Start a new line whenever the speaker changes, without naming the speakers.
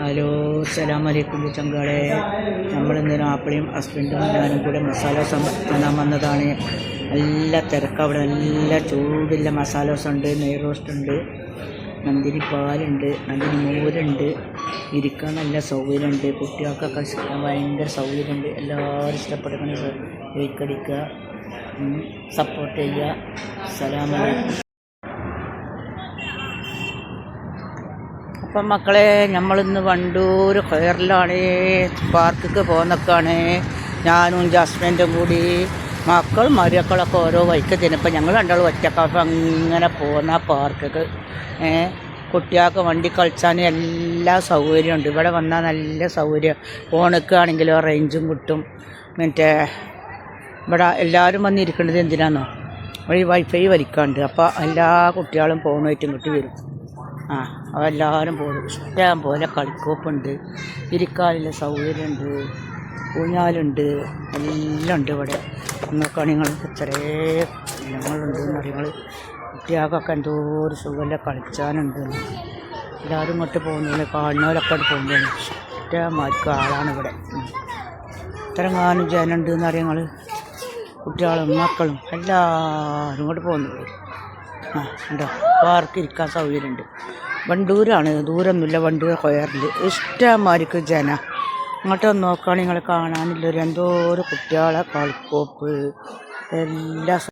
Hello, അസ്സലാമലൈക്കും ചങ്കാളെ. നമ്മളിന്ന് ആപ്പിളിയും ഹസ്ബൻഡും ഞാനും കൂടെ മസാലോസ് തിന്നാൻ വന്നതാണ്. നല്ല തിരക്ക് അവിടെ, നല്ല ചൂടുള്ള മസാലോസ് ഉണ്ട്, നെയ് റോസ്റ്റ് ഉണ്ട്, നന്ദിനി പാലുണ്ട്, നന്ദിനി മോരുണ്ട്, ഇരിക്കാൻ നല്ല സൗകര്യമുണ്ട്, കുട്ടികൾക്കൊക്കെ ഭയങ്കര സൗകര്യമുണ്ട്. എല്ലാവരും ഇഷ്ടപ്പെടുന്ന ലൈക്ക് അടിക്കുക, സപ്പോർട്ട് ചെയ്യുക. അസ്സലാമലൈക്കും. അപ്പം മക്കളെ, നമ്മളിന്ന് വണ്ടൂർ കയറിലാണ്, പാർക്കിക്ക് പോകുന്നൊക്കെയാണ്. ഞാനും ഹസ്ബൻഡും കൂടി, മക്കളും മരുമക്കളൊക്കെ ഓരോ വൈക്ക് തിന്നപ്പം ഞങ്ങൾ രണ്ടാളും ഒറ്റക്കപ്പം അങ്ങനെ പോകുന്ന പാർക്കിക്ക്. കുട്ടികൾക്ക് വണ്ടി കളിച്ചാൻ എല്ലാ സൗകര്യമുണ്ട്. ഇവിടെ വന്നാൽ നല്ല സൗകര്യം. ഫോണിക്കാണെങ്കിലോ റേഞ്ചും കിട്ടും. മറ്റേ ഇവിടെ എല്ലാവരും വന്നിരിക്കേണ്ടത് എന്തിനാണെന്നോ, ഈ വൈഫൈ വലിക്കാണ്ട്. അപ്പോൾ എല്ലാ കുട്ടികളും ഫോണായിട്ട് ഇങ്ങോട്ട് വരും. എല്ലാവരും പോകും. ഇഷ്ടം പോലെ കളിക്കോപ്പുണ്ട്, ഇരിക്കാനുള്ള സൗകര്യമുണ്ട്, ഊഞ്ഞാലുണ്ട്, എല്ലാം ഉണ്ട് ഇവിടെ. നോക്കുകയാണെങ്കിൽ നിങ്ങൾ ചെറിയ ഞങ്ങളുണ്ടെന്ന് അറിയുമ്പോൾ കുട്ടികൾക്കൊക്കെ എന്തോ ഒരു സുഖമല്ല കളിച്ചാനുണ്ട്. എല്ലാവരും ഇങ്ങോട്ട് പോകുന്നില്ല, കാണുന്നവരൊക്കെ അവിടെ പോകുന്നതാണ്. ഇഷ്ടമായിരിക്കും ആളാണ് ഇവിടെ. ഇത്രങ്ങാനും ജനുണ്ട് എന്ന് അറിയുങ്ങൾ, കുട്ടികളും മക്കളും എല്ലാവരും ഇങ്ങോട്ട് പോകുന്നത്. ഉണ്ടോ, പാർക്ക് ഇരിക്കാൻ സൗകര്യമുണ്ട്. വണ്ടൂരാണ്, ദൂരമൊന്നുമില്ല. വണ്ടൂർ കൊയറിൽ ഇഷ്ടമായിരിക്കും ജന. അങ്ങോട്ട് നോക്കുകയാണെങ്കിൽ നിങ്ങൾ കാണാനില്ലൊരു എന്തോ ഒരു കുട്ടികളെ കളിക്കോപ്പ് എല്ലാ